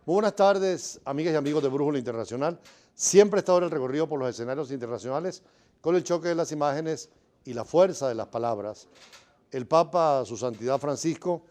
Muy buenas tardes, amigas y amigos de Brújula Internacional. Siempre he estado en el recorrido por los escenarios internacionales con el choque de las imágenes y la fuerza de las palabras. El Papa, su Santidad Francisco,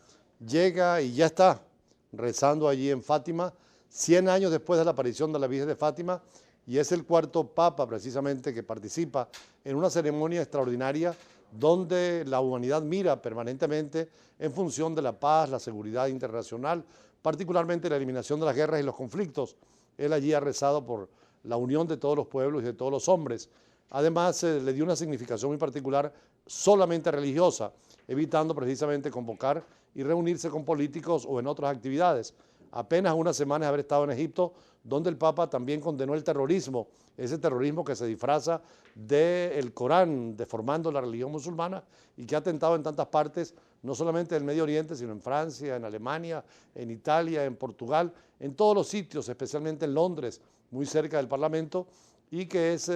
llega y ya está rezando allí en Fátima, 100 años después de la aparición de la Virgen de Fátima, y es el cuarto Papa precisamente que participa en una ceremonia extraordinaria donde la humanidad mira permanentemente en función de la paz, la seguridad internacional, particularmente la eliminación de las guerras y los conflictos. Él allí ha rezado por la unión de todos los pueblos y de todos los hombres. Además, le dio una significación muy particular solamente religiosa, evitando precisamente convocar y reunirse con políticos o en otras actividades. Apenas unas semanas de haber estado en Egipto, donde el Papa también condenó el terrorismo, ese terrorismo que se disfraza del Corán, deformando la religión musulmana y que ha atentado en tantas partes, no solamente del Medio Oriente, sino en Francia, en Alemania, en Italia, en Portugal, en todos los sitios, especialmente en Londres, muy cerca del Parlamento, y que es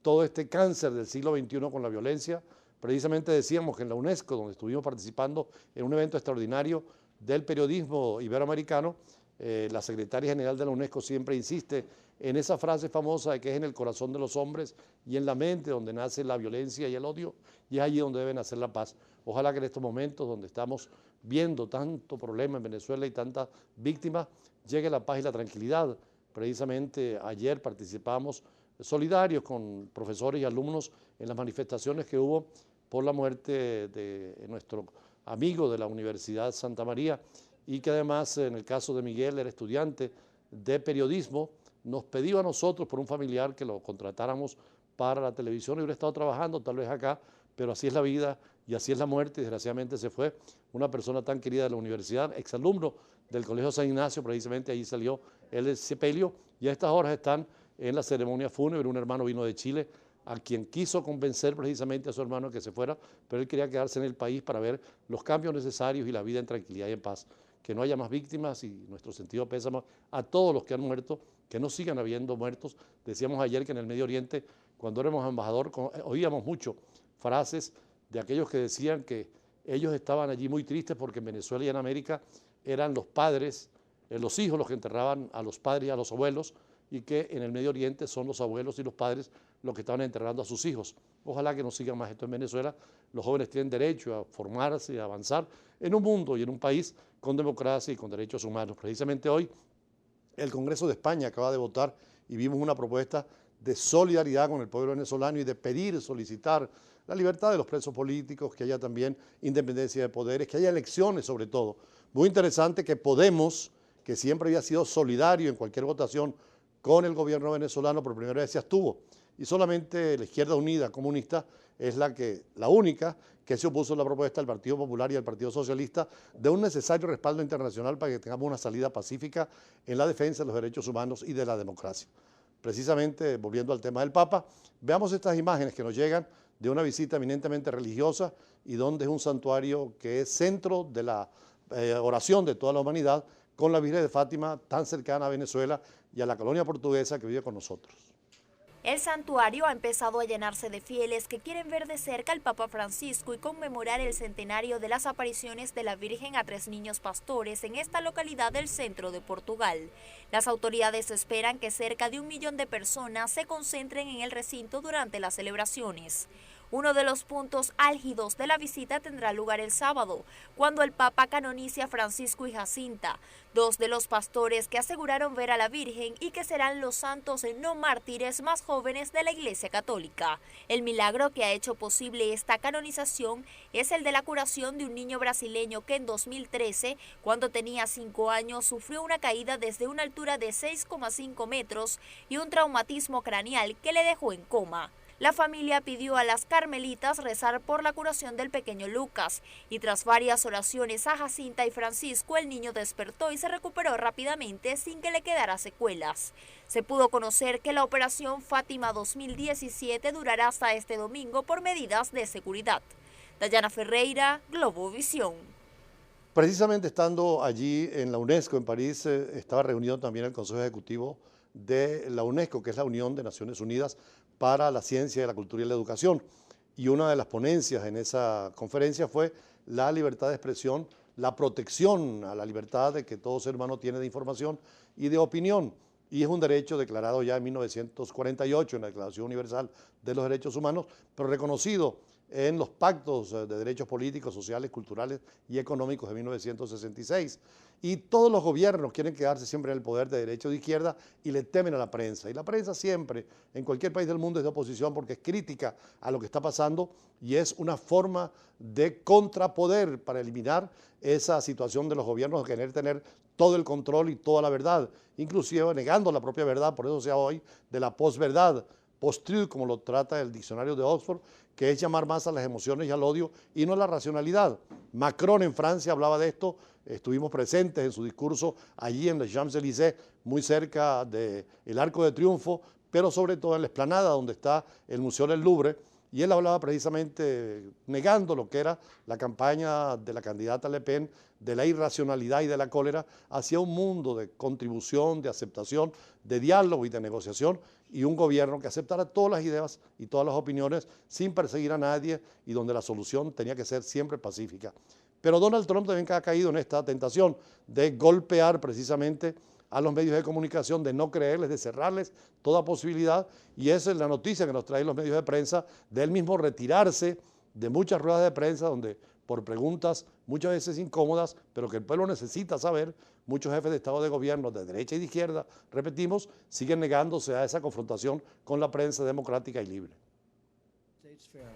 todo este cáncer del siglo XXI con la violencia. Precisamente decíamos que en la UNESCO, donde estuvimos participando en un evento extraordinario del periodismo iberoamericano, la secretaria general de la UNESCO siempre insiste en esa frase famosa de que es en el corazón de los hombres y en la mente donde nace la violencia y el odio, y es allí donde debe nacer la paz. Ojalá que en estos momentos donde estamos viendo tanto problema en Venezuela y tantas víctimas, llegue la paz y la tranquilidad. Precisamente ayer participamos solidarios con profesores y alumnos en las manifestaciones que hubo por la muerte de nuestro amigo de la Universidad Santa María, y que además en el caso de Miguel era estudiante de periodismo, nos pidió a nosotros por un familiar que lo contratáramos para la televisión y hubiera estado trabajando tal vez acá, pero así es la vida y así es la muerte, y desgraciadamente se fue una persona tan querida de la universidad, exalumno del Colegio San Ignacio, precisamente allí salió él de sepelio, y a estas horas están en la ceremonia fúnebre. Un hermano vino de Chile a quien quiso convencer precisamente a su hermano que se fuera, pero él quería quedarse en el país para ver los cambios necesarios y la vida en tranquilidad y en paz, que no haya más víctimas, y nuestro sentido pésame a todos los que han muerto, que no sigan habiendo muertos. Decíamos ayer que en el Medio Oriente, cuando éramos embajador, oíamos mucho frases de aquellos que decían que ellos estaban allí muy tristes porque en Venezuela y en América eran los padres, los hijos los que enterraban a los padres y a los abuelos, y que en el Medio Oriente son los abuelos y los padres los que estaban enterrando a sus hijos. Ojalá que no siga más esto en Venezuela. Los jóvenes tienen derecho a formarse y a avanzar en un mundo y en un país con democracia y con derechos humanos. Precisamente hoy el Congreso de España acaba de votar y vimos una propuesta de solidaridad con el pueblo venezolano y de pedir, solicitar la libertad de los presos políticos, que haya también independencia de poderes, que haya elecciones sobre todo. Muy interesante que Podemos, que siempre había sido solidario en cualquier votación con el gobierno venezolano, por primera vez se abstuvo, y solamente la Izquierda Unida Comunista es la única que se opuso a la propuesta del Partido Popular y del Partido Socialista de un necesario respaldo internacional para que tengamos una salida pacífica en la defensa de los derechos humanos y de la democracia. Precisamente, volviendo al tema del Papa, veamos estas imágenes que nos llegan de una visita eminentemente religiosa y donde es un santuario que es centro de la oración de toda la humanidad, con la Virgen de Fátima tan cercana a Venezuela y a la colonia portuguesa que vive con nosotros. El santuario ha empezado a llenarse de fieles que quieren ver de cerca al Papa Francisco y conmemorar el centenario de las apariciones de la Virgen a 3 niños pastores en esta localidad del centro de Portugal. Las autoridades esperan que cerca de 1 millón de personas se concentren en el recinto durante las celebraciones. Uno de los puntos álgidos de la visita tendrá lugar el sábado, cuando el Papa canonice a Francisco y Jacinta, 2 de los pastores que aseguraron ver a la Virgen y que serán los santos no mártires más jóvenes de la Iglesia Católica. El milagro que ha hecho posible esta canonización es el de la curación de un niño brasileño que en 2013, cuando tenía 5 años, sufrió una caída desde una altura de 6,5 metros y un traumatismo craneal que le dejó en coma. La familia pidió a las carmelitas rezar por la curación del pequeño Lucas, y tras varias oraciones a Jacinta y Francisco, el niño despertó y se recuperó rápidamente sin que le quedara secuelas. Se pudo conocer que la operación Fátima 2017 durará hasta este domingo por medidas de seguridad. Dayana Ferreira, Globovisión. Precisamente estando allí en la UNESCO en París, estaba reunido también el Consejo Ejecutivo de la UNESCO, que es la Unión de Naciones Unidas para la Ciencia, la Cultura y la Educación. Y una de las ponencias en esa conferencia fue la libertad de expresión la protección a la libertad de que todo ser humano tiene de información y de opinión. Y es un derecho declarado ya en 1948 en la Declaración Universal de los Derechos Humanos, pero reconocido en los pactos de derechos políticos, sociales, culturales y económicos de 1966. Y todos los gobiernos quieren quedarse siempre en el poder de derecha o de izquierda y le temen a la prensa. Y la prensa siempre, en cualquier país del mundo, es de oposición porque es crítica a lo que está pasando y es una forma de contrapoder para eliminar esa situación de los gobiernos de querer tener todo el control y toda la verdad, inclusive negando la propia verdad. Por eso se habla hoy de la posverdad, post-truth, como lo trata el diccionario de Oxford, que es llamar más a las emociones y al odio y no a la racionalidad. Macron en Francia hablaba de esto, estuvimos presentes en su discurso allí en les Champs-Élysées, muy cerca del Arco de Triunfo, pero sobre todo en la explanada donde está el Museo del Louvre, y él hablaba precisamente negando lo que era la campaña de la candidata Le Pen, de la irracionalidad y de la cólera, hacia un mundo de contribución, de aceptación, de diálogo y de negociación, y un gobierno que aceptara todas las ideas y todas las opiniones sin perseguir a nadie y donde la solución tenía que ser siempre pacífica. Pero Donald Trump también ha caído en esta tentación de golpear precisamente a los medios de comunicación, de no creerles, de cerrarles toda posibilidad, y esa es la noticia que nos traen los medios de prensa, de él mismo retirarse de muchas ruedas de prensa donde por preguntas muchas veces incómodas, pero que el pueblo necesita saber, muchos jefes de Estado de gobierno de derecha y de izquierda, repetimos, siguen negándose a esa confrontación con la prensa democrática y libre.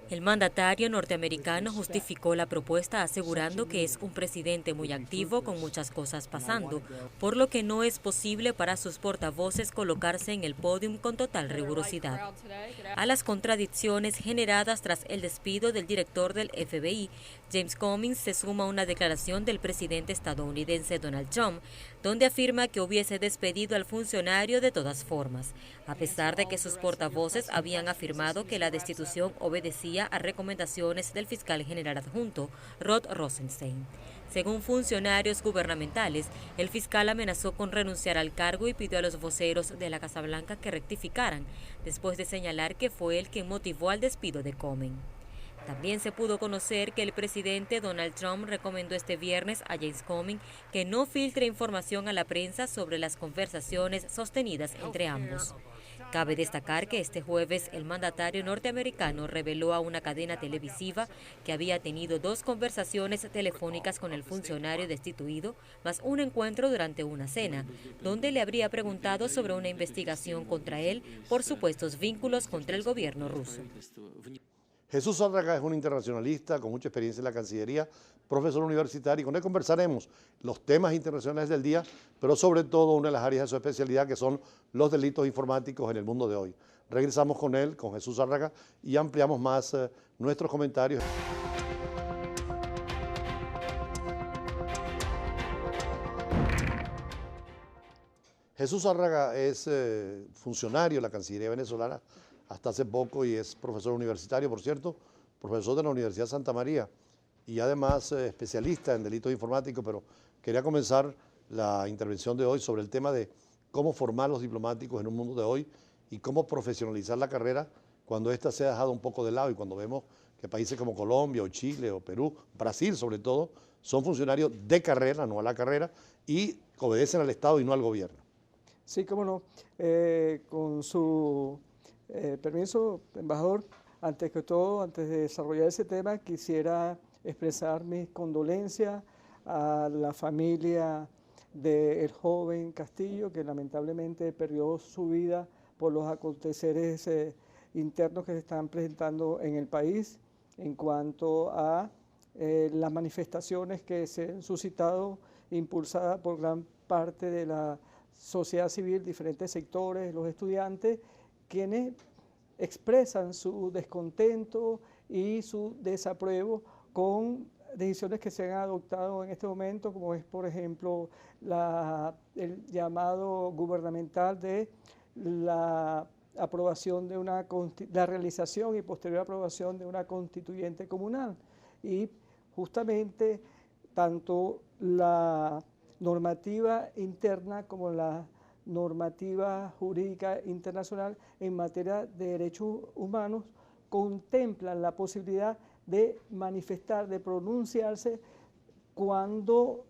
El mandatario norteamericano justificó la propuesta asegurando que es un presidente muy activo con muchas cosas pasando, por lo que no es posible para sus portavoces colocarse en el podio con total rigurosidad. A las contradicciones generadas tras el despido del director del FBI, James Comey, se suma una declaración del presidente estadounidense Donald Trump, donde afirma que hubiese despedido al funcionario de todas formas, a pesar de que sus portavoces habían afirmado que la destitución obedecía a recomendaciones del fiscal general adjunto, Rod Rosenstein. Según funcionarios gubernamentales, el fiscal amenazó con renunciar al cargo y pidió a los voceros de la Casa Blanca que rectificaran, después de señalar que fue él quien motivó al despido de Comey. También se pudo conocer que el presidente Donald Trump recomendó este viernes a James Comey que no filtre información a la prensa sobre las conversaciones sostenidas entre ambos. Cabe destacar que este jueves el mandatario norteamericano reveló a una cadena televisiva que había tenido 2 conversaciones telefónicas con el funcionario destituido, más un encuentro durante una cena, donde le habría preguntado sobre una investigación contra él por supuestos vínculos contra el gobierno ruso. Jesús Zárraga es un internacionalista con mucha experiencia en la Cancillería, profesor universitario, y con él conversaremos los temas internacionales del día, pero sobre todo una de las áreas de su especialidad que son los delitos informáticos en el mundo de hoy. Regresamos con él, con Jesús Zárraga, y ampliamos más nuestros comentarios. Jesús Zárraga es funcionario de la Cancillería venezolana hasta hace poco y es profesor universitario, por cierto, profesor de la Universidad Santa María y además especialista en delitos informáticos, pero quería comenzar la intervención de hoy sobre el tema de cómo formar los diplomáticos en un mundo de hoy y cómo profesionalizar la carrera cuando ésta se ha dejado un poco de lado y cuando vemos que países como Colombia o Chile o Perú, Brasil sobre todo, son funcionarios de carrera, no a la carrera, y obedecen al Estado y no al gobierno. Sí, cómo no. Con su permiso, embajador, antes que todo, antes de desarrollar ese tema, quisiera expresar mis condolencias a la familia del joven Castillo, que lamentablemente perdió su vida por los aconteceres internos que se están presentando en el país en cuanto a las manifestaciones que se han suscitado, impulsadas por gran parte de la sociedad civil, diferentes sectores, los estudiantes, quienes expresan su descontento y su desapruebo con decisiones que se han adoptado en este momento, como es, por ejemplo, el llamado gubernamental de la aprobación de la realización y posterior aprobación de una constituyente comunal. Y justamente tanto la normativa interna como la normativa jurídica internacional en materia de derechos humanos contemplan la posibilidad de manifestar, de pronunciarse cuando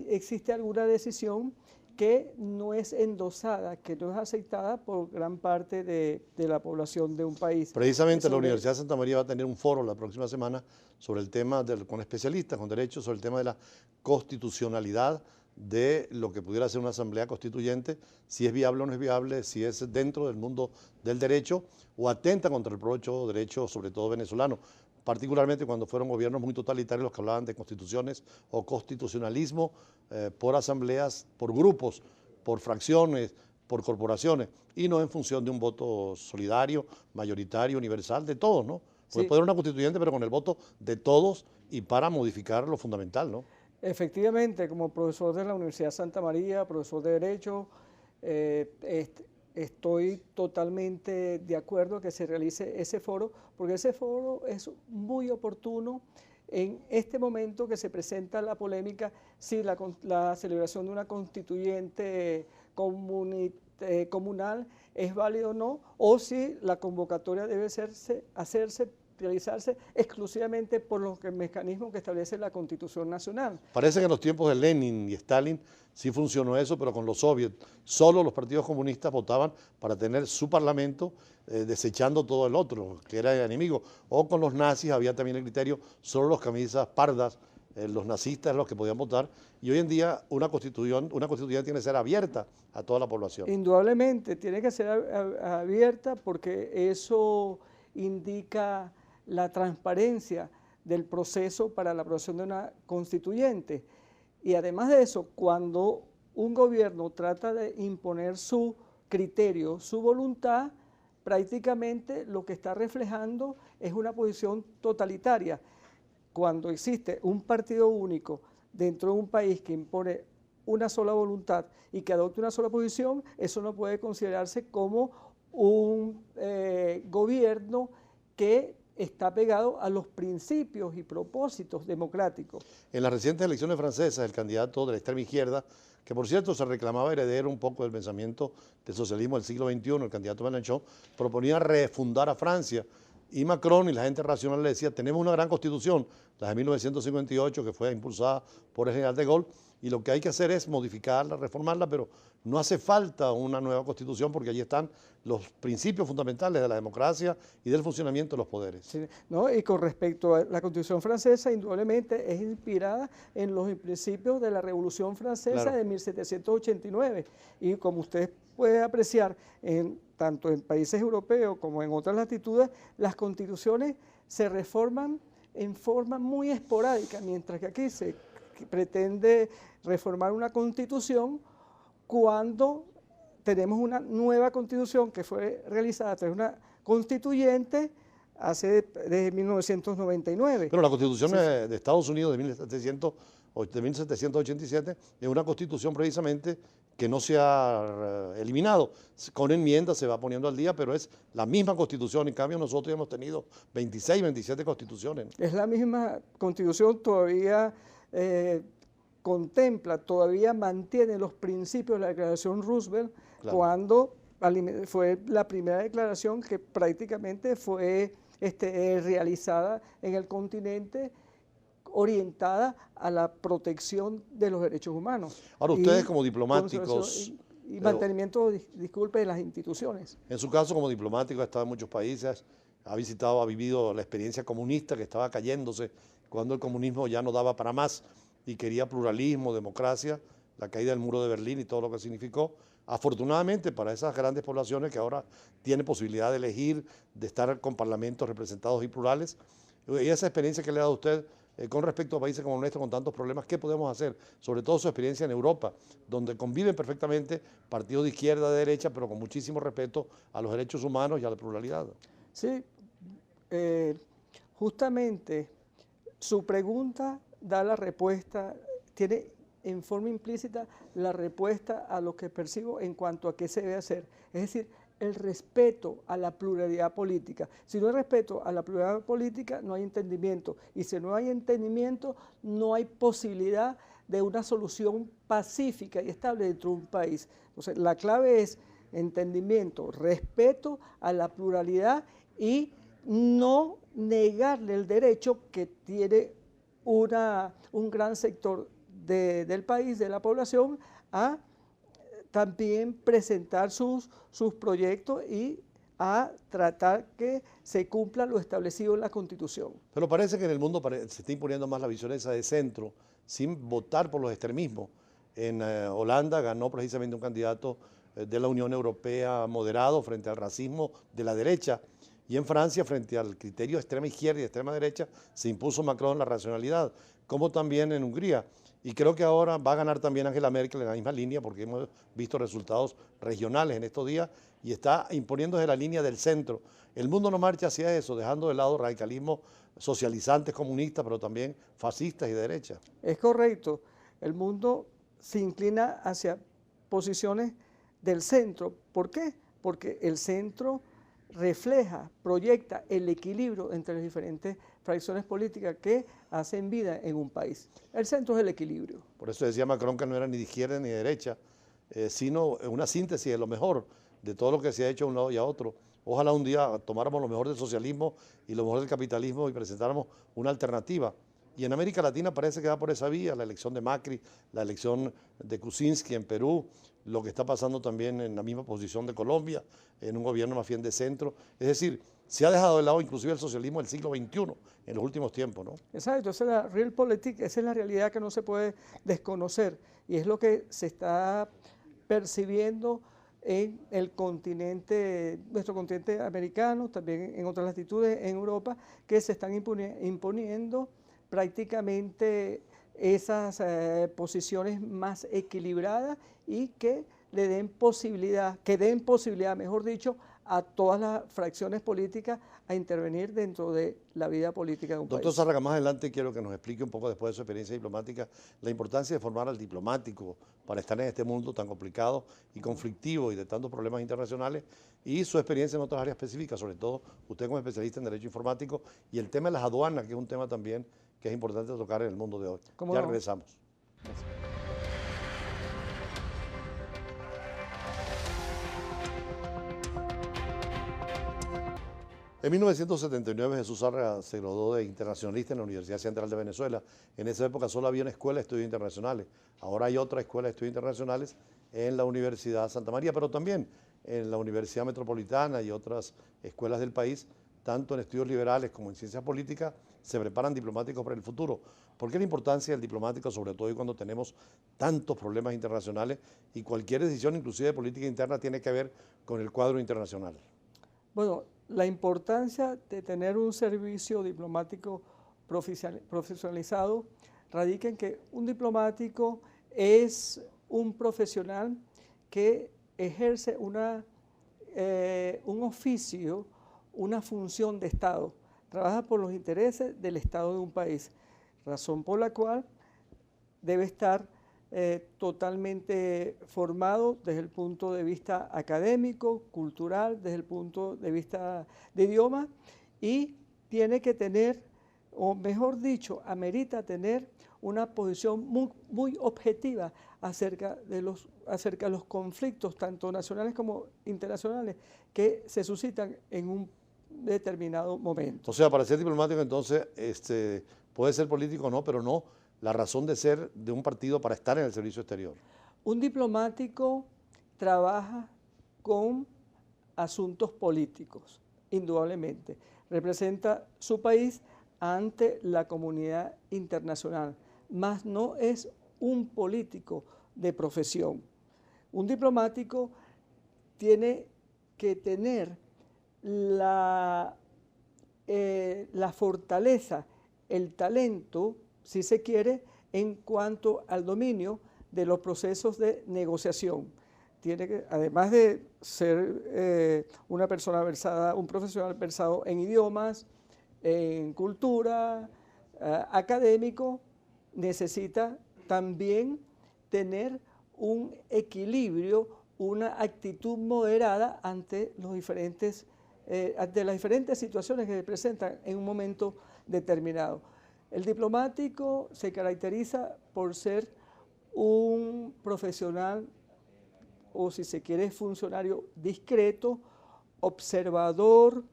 existe alguna decisión que no es endosada, que no es aceptada por gran parte de la población de un país. Precisamente la Universidad de Santa María va a tener un foro la próxima semana sobre el tema, con especialistas, con derechos, sobre el tema de la constitucionalidad de lo que pudiera ser una asamblea constituyente, si es viable o no es viable, si es dentro del mundo del derecho o atenta contra el propio derecho, sobre todo venezolano, particularmente cuando fueron gobiernos muy totalitarios los que hablaban de constituciones o constitucionalismo por asambleas, por grupos, por fracciones, por corporaciones, y no en función de un voto solidario, mayoritario, universal, de todos, ¿no? Puede haber una constituyente, pero con el voto de todos y para modificar lo fundamental, ¿no? Efectivamente, como profesor de la Universidad de Santa María, profesor de Derecho, estoy totalmente de acuerdo que se realice ese foro, porque ese foro es muy oportuno en este momento que se presenta la polémica si la celebración de una constituyente comunal es válida o si la convocatoria debe realizarse exclusivamente por los mecanismos que establece la Constitución Nacional. Parece que en los tiempos de Lenin y Stalin sí funcionó eso, pero con los soviets, solo los partidos comunistas votaban para tener su parlamento, desechando todo el otro, que era el enemigo. O con los nazis había también el criterio, solo los camisas pardas, los nazistas los que podían votar, y hoy en día una constitución tiene que ser abierta a toda la población. Indudablemente, tiene que ser abierta porque eso indica la transparencia del proceso para la aprobación de una constituyente. Y además de eso, cuando un gobierno trata de imponer su criterio, su voluntad, prácticamente lo que está reflejando es una posición totalitaria. Cuando existe un partido único dentro de un país que impone una sola voluntad y que adopte una sola posición, eso no puede considerarse como un gobierno que está pegado a los principios y propósitos democráticos. En las recientes elecciones francesas, el candidato de la extrema izquierda, que por cierto se reclamaba heredero un poco del pensamiento del socialismo del siglo XXI, el candidato Mélenchon, proponía refundar a Francia. Y Macron y la gente racional le decía, tenemos una gran constitución, la de 1958, que fue impulsada por el general de Gaulle, y lo que hay que hacer es modificarla, reformarla, pero no hace falta una nueva constitución porque allí están los principios fundamentales de la democracia y del funcionamiento de los poderes. Sí, ¿no? Y con respecto a la Constitución francesa, indudablemente es inspirada en los principios de la Revolución Francesa, claro, de 1789. Y como usted puede apreciar, tanto en países europeos como en otras latitudes, las constituciones se reforman en forma muy esporádica, mientras que aquí se pretende reformar una constitución cuando tenemos una nueva constitución que fue realizada a través de una constituyente desde 1999. Pero la constitución de Estados Unidos de 1787 es una constitución precisamente que no se ha eliminado. Con enmiendas se va poniendo al día, pero es la misma constitución. En cambio, nosotros hemos tenido 26, 27 constituciones. Es la misma constitución, todavía contempla, todavía mantiene los principios de la Declaración Roosevelt, claro, cuando fue la primera declaración que prácticamente fue realizada en el continente, orientada a la protección de los derechos humanos. Ahora, ustedes como diplomáticos... Y mantenimiento, disculpe, de las instituciones. En su caso, como diplomático, ha estado en muchos países, ha vivido la experiencia comunista que estaba cayéndose cuando el comunismo ya no daba para más y quería pluralismo, democracia, la caída del muro de Berlín y todo lo que significó. Afortunadamente para esas grandes poblaciones que ahora tienen posibilidad de elegir, de estar con parlamentos representados y plurales, y esa experiencia que le ha dado a usted con respecto a países como el nuestro con tantos problemas, ¿qué podemos hacer? Sobre todo su experiencia en Europa, donde conviven perfectamente partidos de izquierda, de derecha, pero con muchísimo respeto a los derechos humanos y a la pluralidad. Sí, justamente su pregunta da la respuesta, tiene en forma implícita la respuesta a lo que percibo en cuanto a qué se debe hacer. Es decir, el respeto a la pluralidad política. Si no hay respeto a la pluralidad política, no hay entendimiento. Y si no hay entendimiento, no hay posibilidad de una solución pacífica y estable dentro de un país. Entonces, la clave es entendimiento, respeto a la pluralidad y no negarle el derecho que tiene un gran sector del país, de la población, a también presentar sus proyectos y a tratar que se cumpla lo establecido en la Constitución. Pero parece que en el mundo se está imponiendo más la visión esa de centro, sin votar por los extremismos. En Holanda ganó precisamente un candidato de la Unión Europea moderado frente al racismo de la derecha, y en Francia, frente al criterio de extrema izquierda y de extrema derecha, se impuso Macron la racionalidad, como también en Hungría. Y creo que ahora va a ganar también Angela Merkel en la misma línea, porque hemos visto resultados regionales en estos días y está imponiéndose la línea del centro. El mundo no marcha hacia eso, dejando de lado radicalismos socializantes, comunistas, pero también fascistas y de derecha. Es correcto. El mundo se inclina hacia posiciones del centro. ¿Por qué? Porque el centro refleja, proyecta el equilibrio entre las diferentes fracciones políticas que hacen vida en un país. El centro es el equilibrio. Por eso decía Macron que no era ni de izquierda ni de derecha, sino una síntesis de lo mejor de todo lo que se ha hecho a un lado y a otro. Ojalá un día tomáramos lo mejor del socialismo y lo mejor del capitalismo y presentáramos una alternativa. Y en América Latina parece que va por esa vía, la elección de Macri, la elección de Kuczynski en Perú, lo que está pasando también en la misma posición de Colombia, en un gobierno más bien de centro. Es decir, se ha dejado de lado inclusive el socialismo del siglo XXI en los últimos tiempos, ¿no? Exacto, esa es la realpolitik, esa es la realidad que no se puede desconocer y es lo que se está percibiendo en el continente, nuestro continente americano, también en otras latitudes en Europa, que se están imponiendo prácticamente esas posiciones más equilibradas y que le den posibilidad, mejor dicho, a todas las fracciones políticas a intervenir dentro de la vida política de un país. Doctor Zárraga, más adelante quiero que nos explique un poco, después de su experiencia diplomática, la importancia de formar al diplomático para estar en este mundo tan complicado y conflictivo y de tantos problemas internacionales, y su experiencia en otras áreas específicas, sobre todo usted como especialista en Derecho Informático y el tema de las aduanas, que es un tema también que es importante tocar en el mundo de hoy. Ya regresamos. Gracias. En 1979 Jesús Zárraga se graduó de internacionalista en la Universidad Central de Venezuela. En esa época solo había una escuela de estudios internacionales. Ahora hay otra escuela de estudios internacionales en la Universidad Santa María, pero también en la Universidad Metropolitana y otras escuelas del país, tanto en estudios liberales como en ciencias políticas, se preparan diplomáticos para el futuro. ¿Por qué la importancia del diplomático, sobre todo hoy cuando tenemos tantos problemas internacionales y cualquier decisión, inclusive de política interna, tiene que ver con el cuadro internacional? Bueno, la importancia de tener un servicio diplomático profesionalizado radica en que un diplomático es un profesional que ejerce un oficio, una función de Estado, trabaja por los intereses del Estado de un país, razón por la cual debe estar totalmente formado desde el punto de vista académico, cultural, desde el punto de vista de idioma, y tiene que tener, o mejor dicho, amerita tener una posición muy objetiva acerca de los conflictos, tanto nacionales como internacionales, que se suscitan en un determinado momento. O sea, para ser diplomático entonces puede ser político o no, pero no la razón de ser de un partido para estar en el servicio exterior. Un diplomático trabaja con asuntos políticos, indudablemente. Representa su país ante la comunidad internacional, mas no es un político de profesión. Un diplomático tiene que tener la fortaleza, el talento, si se quiere, en cuanto al dominio de los procesos de negociación. Tiene que, además de ser una persona versada, un profesional versado en idiomas, en cultura, académico, necesita también tener un equilibrio, una actitud moderada ante las diferentes situaciones que se presentan en un momento determinado. El diplomático se caracteriza por ser un profesional, o si se quiere funcionario discreto, observador,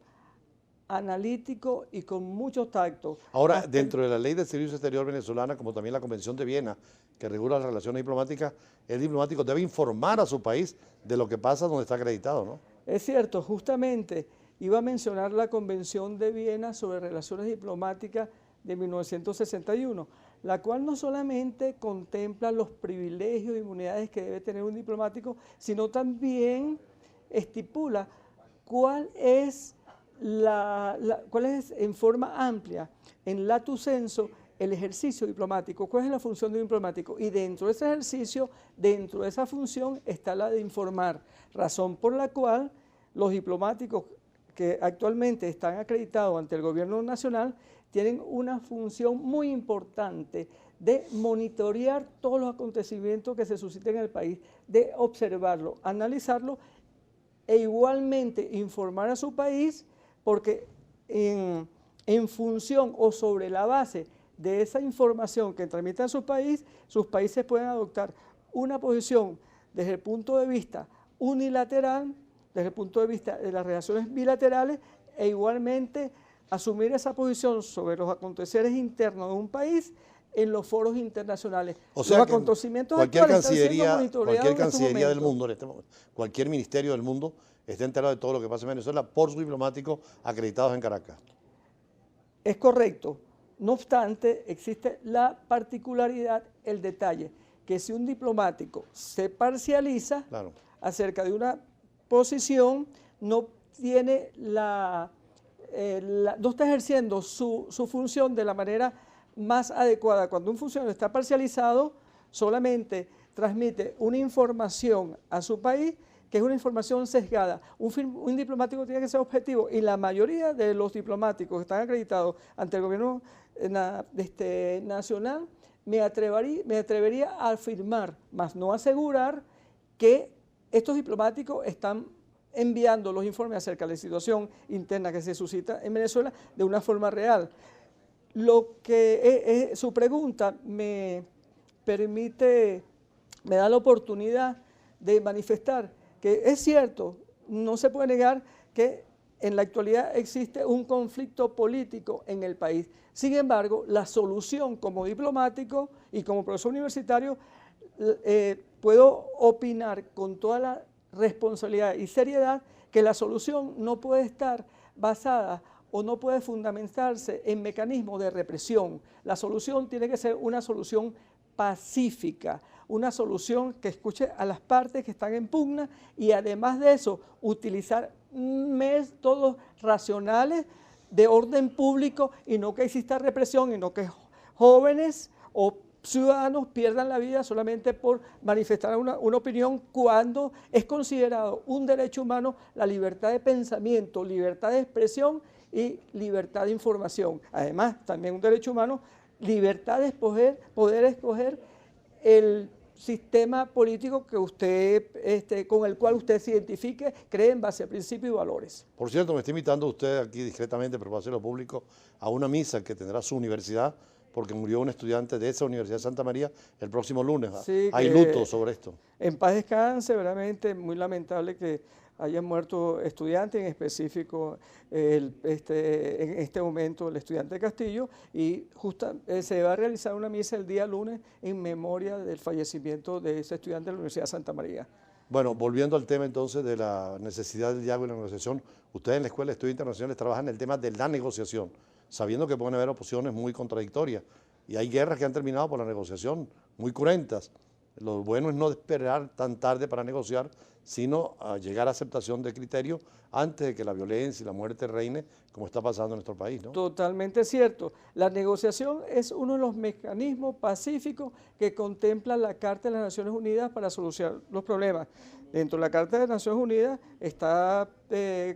analítico y con mucho tacto. Ahora, dentro de la Ley de Servicio Exterior venezolana, como también la Convención de Viena, que regula las relaciones diplomáticas, el diplomático debe informar a su país de lo que pasa donde está acreditado, ¿no? Es cierto, justamente iba a mencionar la Convención de Viena sobre Relaciones Diplomáticas de 1961, la cual no solamente contempla los privilegios e inmunidades que debe tener un diplomático, sino también estipula cuál es en forma amplia, en lato sensu, el ejercicio diplomático, cuál es la función de un diplomático, y dentro de ese ejercicio, dentro de esa función está la de informar, razón por la cual los diplomáticos que actualmente están acreditados ante el gobierno nacional tienen una función muy importante de monitorear todos los acontecimientos que se susciten en el país, de observarlo, analizarlo e igualmente informar a su país, porque en función o sobre la base de esa información que transmiten a sus países pueden adoptar una posición desde el punto de vista unilateral, desde el punto de vista de las relaciones bilaterales, e igualmente asumir esa posición sobre los aconteceres internos de un país en los foros internacionales. O sea, los acontecimientos cualquier actuales están siendo cancillería, monitoreados cualquier en estos cancillería del momentos. mundo, cualquier ministerio del mundo está enterado de todo lo que pasa en Venezuela por sus diplomáticos acreditados en Caracas. Es correcto. No obstante, existe la particularidad, el detalle, que si un diplomático se parcializa Claro. acerca de una posición, no tiene no está ejerciendo su función de la manera más adecuada. Cuando un funcionario está parcializado, solamente transmite una información a su país que es una información sesgada. Un diplomático tiene que ser objetivo, y la mayoría de los diplomáticos que están acreditados ante el gobierno nacional, me atrevería a afirmar, más no asegurar, que estos diplomáticos están enviando los informes acerca de la situación interna que se suscita en Venezuela de una forma real. Lo que su pregunta me da la oportunidad de manifestar que es cierto, no se puede negar que en la actualidad existe un conflicto político en el país. Sin embargo, la solución como diplomático y como profesor universitario, puedo opinar con toda la responsabilidad y seriedad que la solución no puede estar basada o no puede fundamentarse en mecanismos de represión. La solución tiene que ser una solución pacífica, una solución que escuche a las partes que están en pugna, y además de eso utilizar métodos racionales de orden público, y no que exista represión, y no que jóvenes o ciudadanos pierdan la vida solamente por manifestar una opinión, cuando es considerado un derecho humano la libertad de pensamiento, libertad de expresión y libertad de información. Además, también un derecho humano, libertad de poder escoger el sistema político que usted, con el cual usted se identifique, cree en base a principios y valores. Por cierto, me está invitando usted aquí discretamente, pero va a hacerlo público, a una misa que tendrá su universidad, porque murió un estudiante de esa Universidad de Santa María el próximo lunes. Sí, hay luto sobre esto. En paz descanse, verdaderamente muy lamentable que hayan muerto estudiantes, en específico en este momento el estudiante de Castillo, y se va a realizar una misa el día lunes en memoria del fallecimiento de ese estudiante de la Universidad de Santa María. Bueno, volviendo al tema entonces de la necesidad del diálogo y la negociación, ustedes en la Escuela de Estudios Internacionales trabajan en el tema de la negociación, sabiendo que pueden haber oposiciones muy contradictorias, y hay guerras que han terminado por la negociación, muy cruentas. Lo bueno es no esperar tan tarde para negociar, sino a llegar a aceptación de criterios antes de que la violencia y la muerte reine, como está pasando en nuestro país, ¿no? Totalmente cierto. La negociación es uno de los mecanismos pacíficos que contempla la Carta de las Naciones Unidas para solucionar los problemas. Dentro de la Carta de las Naciones Unidas está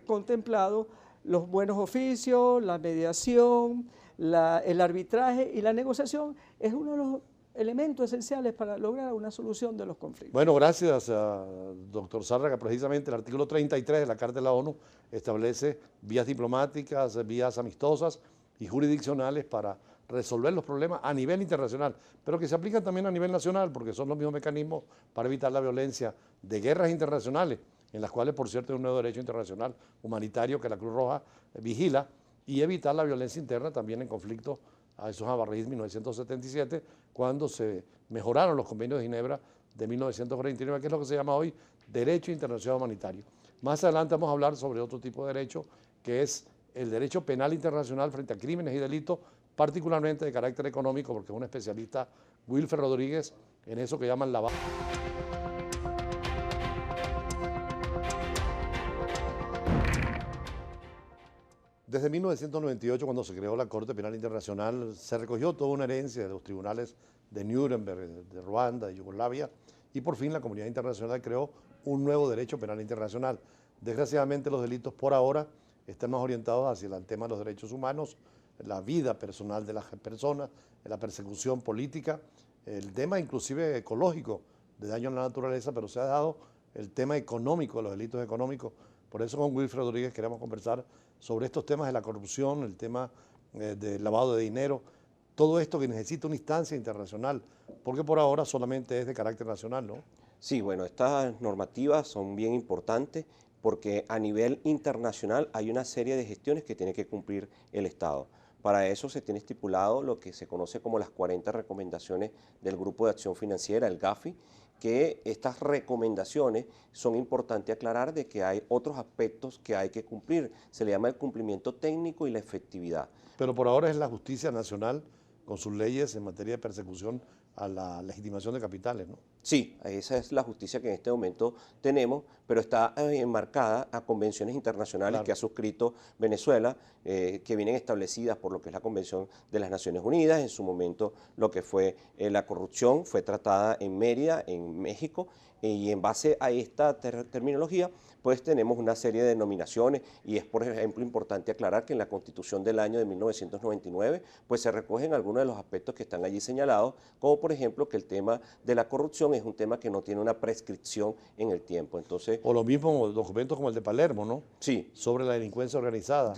contemplado los buenos oficios, la mediación, el arbitraje, y la negociación es uno de los elementos esenciales para lograr una solución de los conflictos. Bueno, gracias a doctor Zárraga. Precisamente el artículo 33 de la Carta de la ONU establece vías diplomáticas, vías amistosas y jurisdiccionales para resolver los problemas a nivel internacional, pero que se aplican también a nivel nacional, porque son los mismos mecanismos para evitar la violencia de guerras internacionales, en las cuales, por cierto, hay un nuevo derecho internacional humanitario que la Cruz Roja vigila, y evitar la violencia interna también en conflictos. A eso a raíz de 1977, cuando se mejoraron los convenios de Ginebra de 1949, que es lo que se llama hoy Derecho Internacional Humanitario. Más adelante vamos a hablar sobre otro tipo de derecho, que es el derecho penal internacional frente a crímenes y delitos, particularmente de carácter económico, porque es un especialista, Wilfred Rodríguez, en eso que llaman lavado. Desde 1998, cuando se creó la Corte Penal Internacional, se recogió toda una herencia de los tribunales de Nuremberg, de Ruanda, de Yugoslavia, y por fin la comunidad internacional creó un nuevo derecho penal internacional. Desgraciadamente los delitos por ahora están más orientados hacia el tema de los derechos humanos, la vida personal de las personas, la persecución política, el tema inclusive ecológico de daño a la naturaleza, pero se ha dado el tema económico, de los delitos económicos. Por eso con Wilfred Rodríguez queremos conversar sobre estos temas de la corrupción, el tema del lavado de dinero, todo esto que necesita una instancia internacional, porque por ahora solamente es de carácter nacional, ¿no? Sí, bueno, estas normativas son bien importantes porque a nivel internacional hay una serie de gestiones que tiene que cumplir el Estado. Para eso se tiene estipulado lo que se conoce como las 40 recomendaciones del Grupo de Acción Financiera, el GAFI, que estas recomendaciones son importantes aclarar de que hay otros aspectos que hay que cumplir. Se le llama el cumplimiento técnico y la efectividad. Pero por ahora es la justicia nacional con sus leyes en materia de persecución a la legitimación de capitales, ¿no? Sí, esa es la justicia que en este momento tenemos, pero está enmarcada a convenciones internacionales que ha suscrito Venezuela, que vienen establecidas por lo que es la Convención de las Naciones Unidas. En su momento lo que fue la corrupción fue tratada en Mérida, en México, y en base a esta terminología, pues tenemos una serie de denominaciones y es, por ejemplo, importante aclarar que en la Constitución del año de 1999, pues se recogen algunos de los aspectos que están allí señalados, como por ejemplo que el tema de la corrupción es un tema que no tiene una prescripción en el tiempo. Entonces, o los mismos documentos como el de Palermo, ¿no? Sí. Sobre la delincuencia organizada,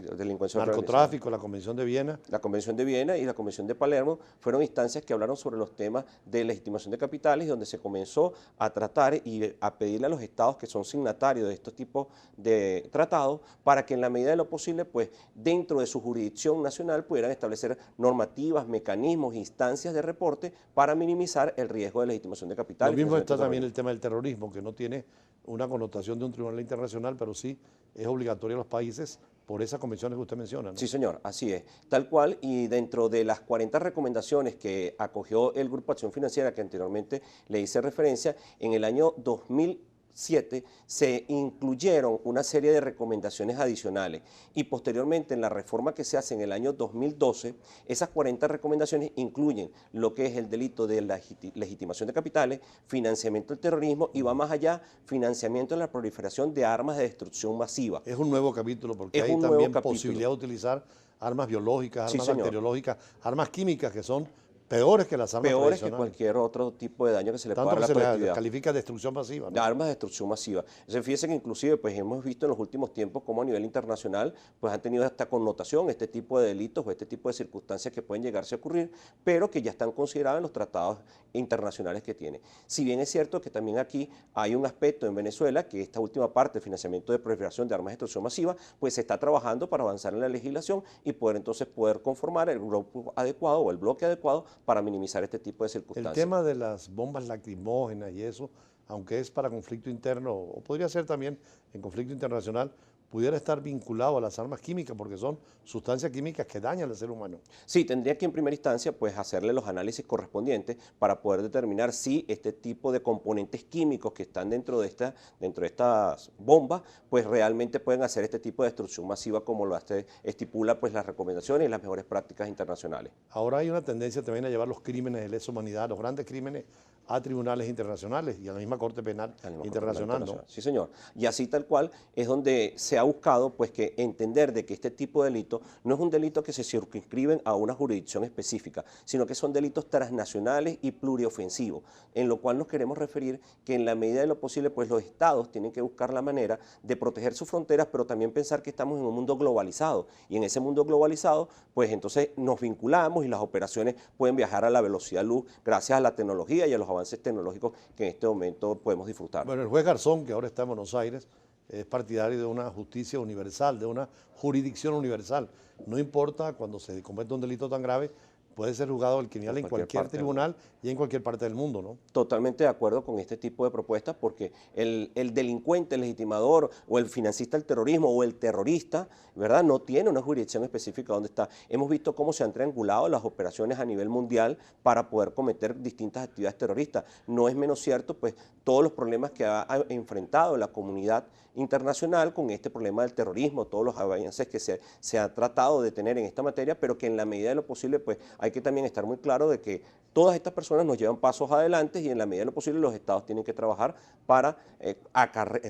narcotráfico, la Convención de Viena. La Convención de Viena y la Convención de Palermo fueron instancias que hablaron sobre los temas de legitimación de capitales, donde se comenzó a tratar y a pedirle a los estados que son signatarios de estos tipos de tratados para que en la medida de lo posible, pues dentro de su jurisdicción nacional pudieran establecer normativas, mecanismos, instancias de reporte para minimizar el riesgo de legitimación de capitales. Lo mismo está también el tema del terrorismo, que no tiene una connotación de un tribunal internacional, pero sí es obligatorio a los países por esas convenciones que usted menciona, ¿no? Sí, señor, así es, tal cual, y dentro de las 40 recomendaciones que acogió el Grupo de Acción Financiera, que anteriormente le hice referencia, en el año 2007 se incluyeron una serie de recomendaciones adicionales y posteriormente en la reforma que se hace en el año 2012, esas 40 recomendaciones incluyen lo que es el delito de la legitimación de capitales, financiamiento del terrorismo y va más allá, financiamiento de la proliferación de armas de destrucción masiva. Es un nuevo capítulo porque hay también posibilidad de utilizar armas biológicas, armas bacteriológicas, armas químicas que son peores que las armas peores que cualquier otro tipo de daño que se le pueda dar a la colectividad. Tanto que se califica de destrucción masiva, ¿no? Armas de destrucción masiva. Entonces, fíjense que inclusive pues hemos visto en los últimos tiempos cómo a nivel internacional pues han tenido esta connotación, este tipo de delitos o este tipo de circunstancias que pueden llegarse a ocurrir, pero que ya están consideradas en los tratados internacionales que tiene. Si bien es cierto que también aquí hay un aspecto en Venezuela, que esta última parte, el financiamiento de proliferación de armas de destrucción masiva, pues se está trabajando para avanzar en la legislación y poder entonces conformar el grupo adecuado o el bloque adecuado para minimizar este tipo de circunstancias. El tema de las bombas lacrimógenas y eso, aunque es para conflicto interno, o podría ser también en conflicto internacional, pudiera estar vinculado a las armas químicas, porque son sustancias químicas que dañan al ser humano. Sí, tendría que en primera instancia pues hacerle los análisis correspondientes para poder determinar si este tipo de componentes químicos que están dentro de estas bombas, pues realmente pueden hacer este tipo de destrucción masiva como lo estipula pues las recomendaciones y las mejores prácticas internacionales. Ahora hay una tendencia también a llevar los crímenes de lesa humanidad, los grandes crímenes, a tribunales internacionales y a la misma Corte Penal Internacional, ¿no? Sí, señor. Y así tal cual es donde se ha buscado pues que entender de que este tipo de delito no es un delito que se circunscriben a una jurisdicción específica, sino que son delitos transnacionales y pluriofensivos, en lo cual nos queremos referir que en la medida de lo posible pues los estados tienen que buscar la manera de proteger sus fronteras, pero también pensar que estamos en un mundo globalizado y en ese mundo globalizado pues entonces nos vinculamos y las operaciones pueden viajar a la velocidad luz gracias a la tecnología y a los avances tecnológicos que en este momento podemos disfrutar. Bueno, el juez Garzón, que ahora está en Buenos Aires, es partidario de una justicia universal, de una jurisdicción universal. No importa cuando se comete un delito tan grave, puede ser juzgado el criminal en cualquier tribunal y en cualquier parte del mundo, ¿no? Totalmente de acuerdo con este tipo de propuestas porque el delincuente, el legitimador o el financista del terrorismo o el terrorista, ¿verdad?, no tiene una jurisdicción específica donde está. Hemos visto cómo se han triangulado las operaciones a nivel mundial para poder cometer distintas actividades terroristas. No es menos cierto, pues, todos los problemas que ha enfrentado la comunidad internacional con este problema del terrorismo, todos los avances que se ha tratado de tener en esta materia, pero que en la medida de lo posible, pues, hay que también estar muy claro de que todas estas personas nos llevan pasos adelante y en la medida de lo posible los estados tienen que trabajar para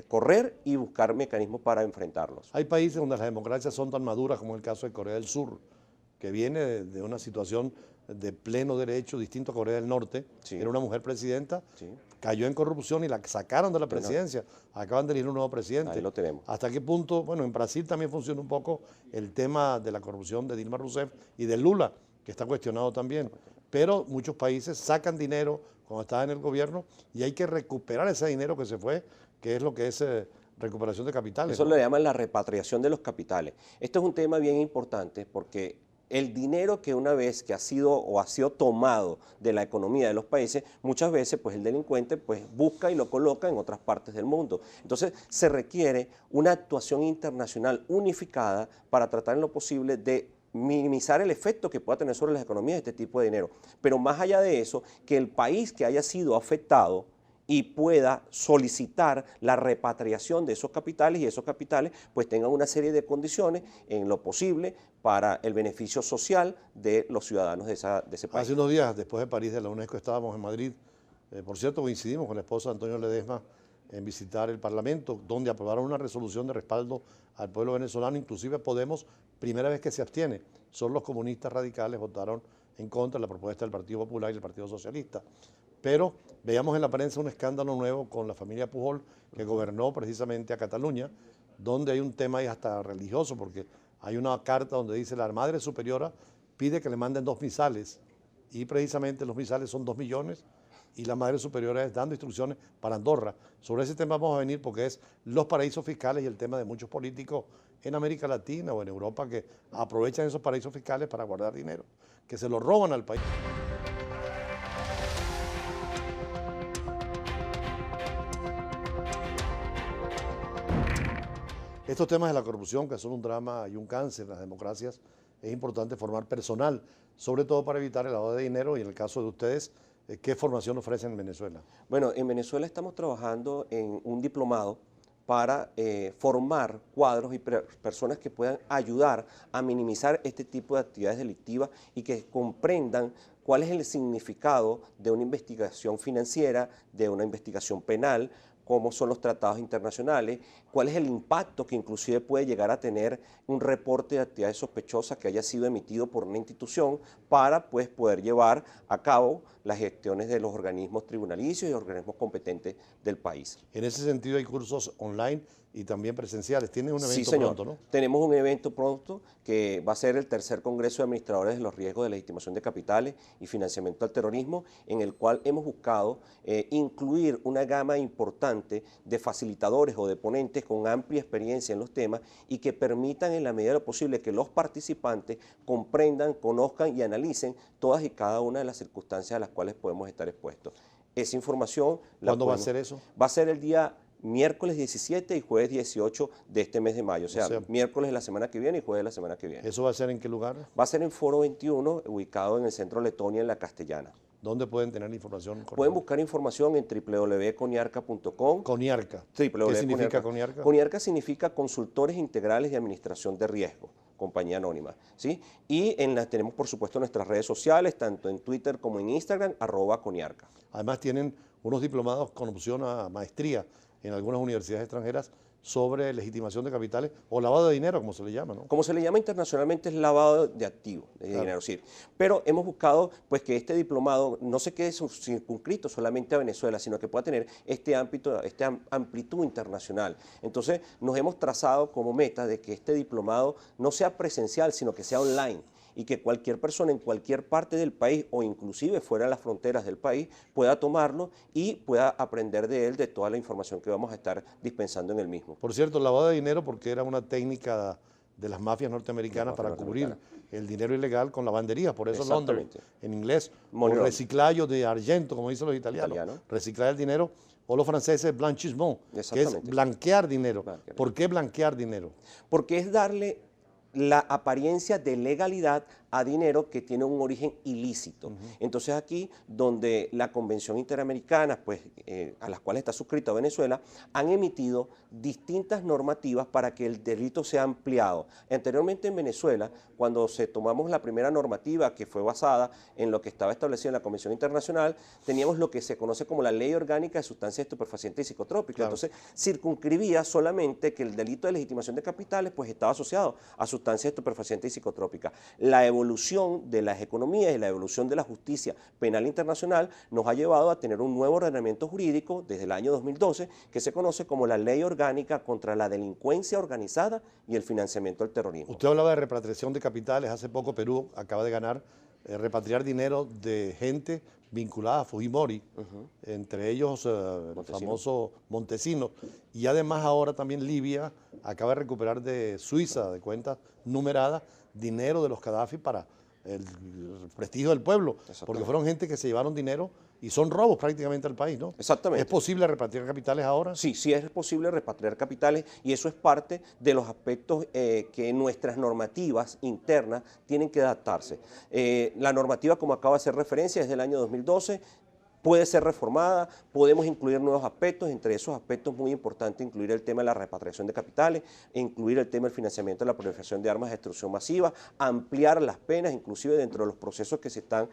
correr y buscar mecanismos para enfrentarlos. Hay países donde las democracias son tan maduras como el caso de Corea del Sur, que viene de una situación de pleno derecho, distinto a Corea del Norte. Sí. Era una mujer presidenta, sí, cayó en corrupción y la sacaron de la presidencia. Acaban de elegir un nuevo presidente. Ahí lo tenemos. ¿Hasta qué punto? Bueno, en Brasil también funciona un poco el tema de la corrupción de Dilma Rousseff y de Lula, que está cuestionado también. Pero muchos países sacan dinero cuando está en el gobierno y hay que recuperar ese dinero que se fue, que es lo que es recuperación de capitales. Eso, ¿no?, le llaman la repatriación de los capitales. Esto es un tema bien importante porque el dinero que una vez que ha sido tomado de la economía de los países, muchas veces pues el delincuente pues busca y lo coloca en otras partes del mundo. Entonces se requiere una actuación internacional unificada para tratar en lo posible de minimizar el efecto que pueda tener sobre las economías este tipo de dinero. Pero más allá de eso, que el país que haya sido afectado y pueda solicitar la repatriación de esos capitales y esos capitales pues tengan una serie de condiciones en lo posible para el beneficio social de los ciudadanos de ese país. Hace unos días, después de París de la UNESCO, estábamos en Madrid. Por cierto, coincidimos con la esposa de Antonio Ledesma en visitar el Parlamento, donde aprobaron una resolución de respaldo al pueblo venezolano. Inclusive Podemos, primera vez que se abstiene. Solo los comunistas radicales votaron en contra de la propuesta del Partido Popular y del Partido Socialista. Pero veíamos en la prensa un escándalo nuevo con la familia Pujol, que gobernó precisamente a Cataluña, donde hay un tema ahí hasta religioso, porque hay una carta donde dice la Madre Superiora pide que le manden 2 misales, y precisamente los misales son 2 millones, y la Madre Superiora es dando instrucciones para Andorra. Sobre ese tema vamos a venir porque es los paraísos fiscales y el tema de muchos políticos en América Latina o en Europa que aprovechan esos paraísos fiscales para guardar dinero, que se lo roban al país. Estos temas de la corrupción, que son un drama y un cáncer en las democracias, es importante formar personal, sobre todo para evitar el lavado de dinero y en el caso de ustedes, ¿qué formación ofrecen en Venezuela? Bueno, en Venezuela estamos trabajando en un diplomado para formar cuadros y personas que puedan ayudar a minimizar este tipo de actividades delictivas y que comprendan cuál es el significado de una investigación financiera, de una investigación penal, cómo son los tratados internacionales, cuál es el impacto que inclusive puede llegar a tener un reporte de actividades sospechosas que haya sido emitido por una institución para pues, poder llevar a cabo las gestiones de los organismos tribunalicios y organismos competentes del país. En ese sentido hay cursos online y también presenciales. ¿Tienen un evento pronto, no? Tenemos un evento pronto que va a ser el tercer Congreso de Administradores de los Riesgos de Legitimación de Capitales y Financiamiento al Terrorismo, en el cual hemos buscado incluir una gama importante de facilitadores o de ponentes con amplia experiencia en los temas y que permitan en la medida de lo posible que los participantes comprendan, conozcan y analicen todas y cada una de las circunstancias a las cuales podemos estar expuestos. Esa información... ¿Cuándo va a ser eso? Va a ser el día miércoles 17 y jueves 18 de este mes de mayo, o sea, miércoles de la semana que viene y jueves de la semana que viene. ¿Eso va a ser en qué lugar? Va a ser en Foro 21, ubicado en el Centro Letonia, en La Castellana. ¿Dónde pueden tener información? Pueden buscar información en www.coniarca.com. Coniarca. ¿Qué significa Coniarca? Coniarca significa Consultores Integrales de Administración de Riesgo, compañía anónima, ¿sí? Y tenemos, por supuesto, nuestras redes sociales, tanto en Twitter como en Instagram, @Coniarca. Además tienen unos diplomados con opción a maestría en algunas universidades extranjeras sobre legitimación de capitales o lavado de dinero, como se le llama, ¿no? Como se le llama internacionalmente es lavado de activos, de dinero, sí. Pero hemos buscado pues que este diplomado no se quede circunscrito solamente a Venezuela, sino que pueda tener esta amplitud internacional. Entonces nos hemos trazado como meta de que este diplomado no sea presencial, sino que sea online y que cualquier persona en cualquier parte del país o inclusive fuera de las fronteras del país pueda tomarlo y pueda aprender de él, de toda la información que vamos a estar dispensando en el mismo. Por cierto, lavado de dinero porque era una técnica de las mafias norteamericanas para cubrir el dinero ilegal con lavandería, por eso laundering en inglés, o reciclaje de argento, como dicen los italianos, reciclar el dinero, o los franceses blanchissement, que es blanquear dinero. ¿Por qué blanquear dinero? Porque es darle la apariencia de legalidad a dinero que tiene un origen ilícito. Entonces aquí, donde la Convención Interamericana, pues, a las cuales está suscrita Venezuela, han emitido distintas normativas para que el delito sea ampliado. Anteriormente en Venezuela, cuando tomamos la primera normativa que fue basada en lo que estaba establecido en la Convención Internacional, teníamos lo que se conoce como la Ley Orgánica de Sustancias Estupefacientes y Psicotrópicas. Claro. Entonces, circunscribía solamente que el delito de legitimación de capitales pues estaba asociado a sustancias estupefacientes y psicotrópicas. La evolución de las economías y la evolución de la justicia penal internacional nos ha llevado a tener un nuevo ordenamiento jurídico desde el año 2012 que se conoce como la Ley Orgánica contra la Delincuencia Organizada y el Financiamiento del Terrorismo. Usted hablaba de repatriación de capitales. Hace poco Perú acaba de ganar repatriar dinero de gente vinculada a Fujimori, entre ellos el famoso Montesinos, y además ahora también Libia acaba de recuperar de Suiza, de cuentas numeradas, dinero de los Gaddafi para el prestigio del pueblo, porque fueron gente que se llevaron dinero y son robos prácticamente al país, ¿no? Exactamente. ¿Es posible repatriar capitales ahora? Sí, sí es posible repatriar capitales y eso es parte de los aspectos que nuestras normativas internas tienen que adaptarse. La normativa, como acabo de hacer referencia, es del año 2012, puede ser reformada, podemos incluir nuevos aspectos, entre esos aspectos muy importante incluir el tema de la repatriación de capitales, incluir el tema del financiamiento de la proliferación de armas de destrucción masiva, ampliar las penas, inclusive dentro de los procesos que se están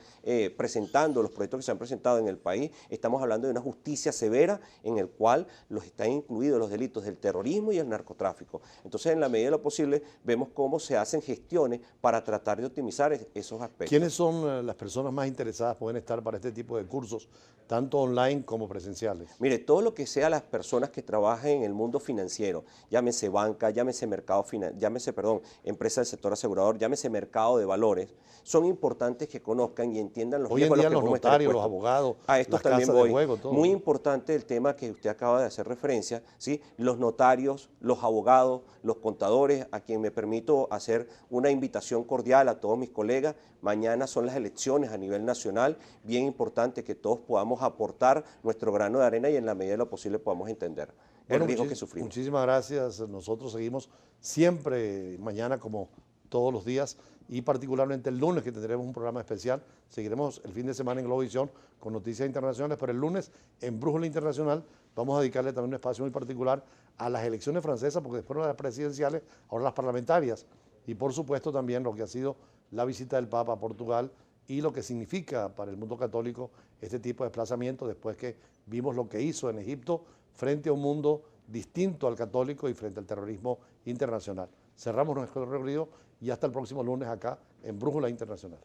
presentando, los proyectos que se han presentado en el país, estamos hablando de una justicia severa en el cual están incluidos los delitos del terrorismo y el narcotráfico. Entonces, en la medida de lo posible, vemos cómo se hacen gestiones para tratar de optimizar esos aspectos. ¿Quiénes son las personas más interesadas, pueden estar para este tipo de cursos, tanto online como presenciales? Mire, todo lo que sea las personas que trabajan en el mundo financiero, llámese banca, llámese empresa del sector asegurador, llámese mercado de valores, son importantes que conozcan y entiendan los riesgos. Hoy en día los notarios, los abogados, a esto las también casas voy. de juego, todo. Muy importante el tema que usted acaba de hacer referencia, ¿sí? Los notarios, los abogados, los contadores, a quien me permito hacer una invitación cordial a todos mis colegas. Mañana son las elecciones a nivel nacional, bien importante que todos podamos aportar nuestro grano de arena y en la medida de lo posible podamos entender el riesgo que sufrimos. Muchísimas gracias. Nosotros seguimos siempre, mañana como todos los días, y particularmente el lunes que tendremos un programa especial. Seguiremos el fin de semana en Globovisión con noticias internacionales, pero el lunes en Brújula Internacional vamos a dedicarle también un espacio muy particular a las elecciones francesas, porque después de las presidenciales, ahora las parlamentarias, y por supuesto también lo que ha sido la visita del Papa a Portugal y lo que significa para el mundo católico este tipo de desplazamiento después que vimos lo que hizo en Egipto frente a un mundo distinto al católico y frente al terrorismo internacional. Cerramos nuestro recorrido y hasta el próximo lunes acá en Brújula Internacional.